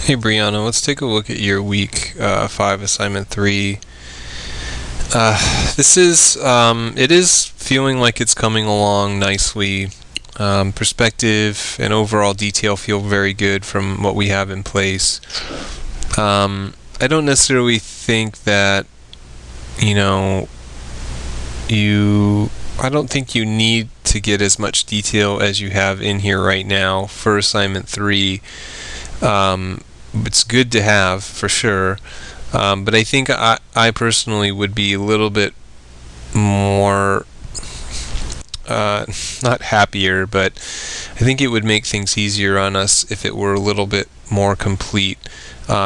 Hey Brianna, let's take a look at your week 5 assignment 3. It is feeling like it's coming along nicely. Perspective and overall detail feel very good from what we have in place. I don't necessarily think that, you know, I don't think you need to get as much detail as you have in here right now for assignment 3. It's good to have for sure, but I think I personally would be a little bit more not happier, but I think it would make things easier on us if it were a little bit more complete,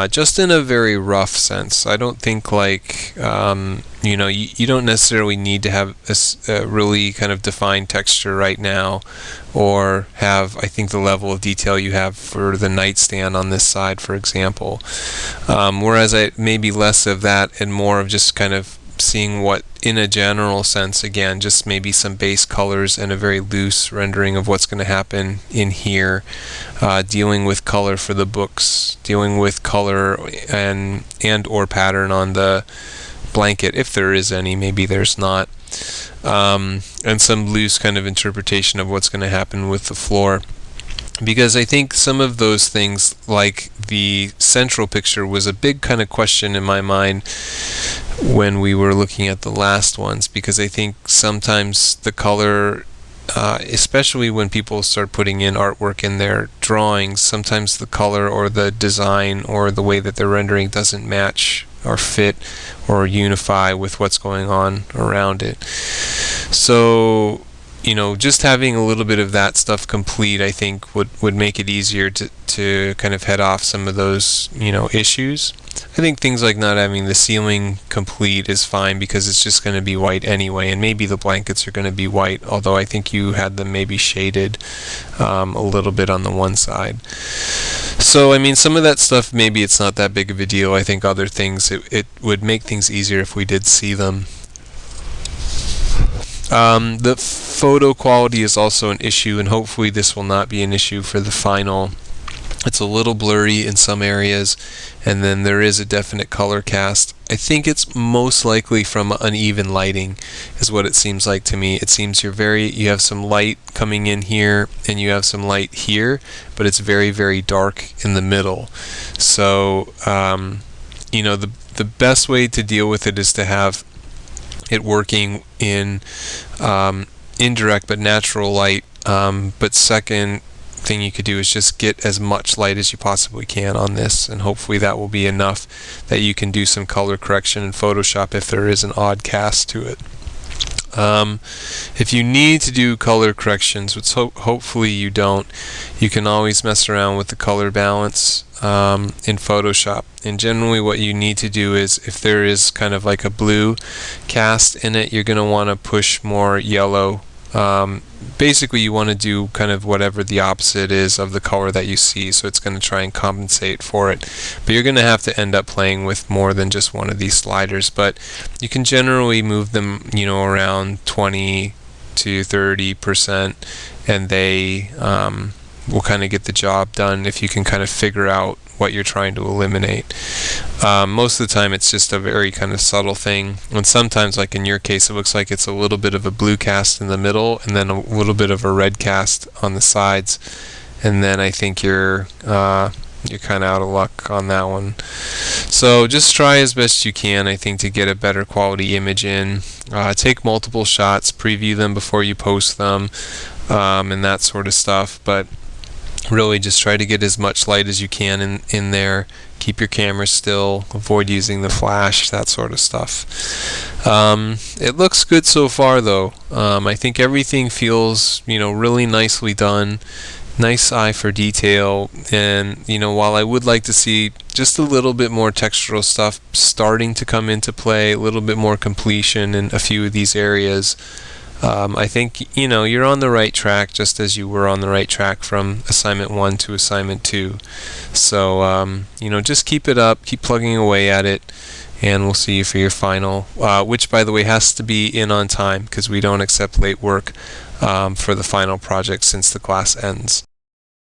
just in a very rough sense. I don't think like you don't necessarily need to have a really kind of defined texture right now, or have, I think, the level of detail you have for the nightstand on this side, for example. Whereas I maybe less of that and more of just kind of seeing what, in a general sense, again, just maybe some base colors and a very loose rendering of what's going to happen in here, dealing with color for the books, dealing with color and or pattern on the blanket, if there is any. Maybe there's not, and some loose kind of interpretation of what's going to happen with the floor. Because I think some of those things, like the central picture, was a big kind of question in my mind when we were looking at the last ones, because I think sometimes the color, especially when people start putting in artwork in their drawings, sometimes the color or the design or the way that they're rendering doesn't match or fit or unify with what's going on around it. So, just having a little bit of that stuff complete, I think, would make it easier to kind of head off some of those, issues. I think things like not having the ceiling complete is fine, because it's just going to be white anyway, and maybe the blankets are going to be white, although I think you had them maybe shaded a little bit on the one side. So, I mean, some of that stuff, maybe it's not that big of a deal. I think other things, it would make things easier if we did see them. The photo quality is also an issue, and hopefully this will not be an issue for the final. It's a little blurry in some areas, and then there is a definite color cast. I think it's most likely from uneven lighting, is what it seems like to me. It seems you have some light coming in here, and you have some light here, but it's very, very dark in the middle. So, the best way to deal with it is to have it working in indirect but natural light. But second thing you could do is just get as much light as you possibly can on this, and hopefully that will be enough that you can do some color correction in Photoshop if there is an odd cast to it. If you need to do color corrections, which hopefully you don't, you can always mess around with the color balance in Photoshop. And generally what you need to do is, if there is kind of like a blue cast in it, you're going to want to push more yellow. Basically you want to do kind of whatever the opposite is of the color that you see, so it's going to try and compensate for it. But you're going to have to end up playing with more than just one of these sliders, but you can generally move them, around 20 to 30%, and they will kind of get the job done if you can kind of figure out what you're trying to eliminate. Most of the time it's just a very kind of subtle thing, and sometimes, like in your case, it looks like it's a little bit of a blue cast in the middle and then a little bit of a red cast on the sides, and then I think you're kind of out of luck on that one. So just try as best you can, I think, to get a better quality image in. Take multiple shots, preview them before you post them, and that sort of stuff, but really just try to get as much light as you can in there. Keep your camera still, avoid using the flash, that sort of stuff. It looks good so far, though. I think everything feels, really nicely done. Nice eye for detail, and while I would like to see just a little bit more textural stuff starting to come into play, a little bit more completion in a few of these areas, I think you're on the right track, just as you were on the right track from assignment 1 to assignment 2. So just keep it up, keep plugging away at it, and we'll see you for your final, which, by the way, has to be in on time, because we don't accept late work for the final project since the class ends.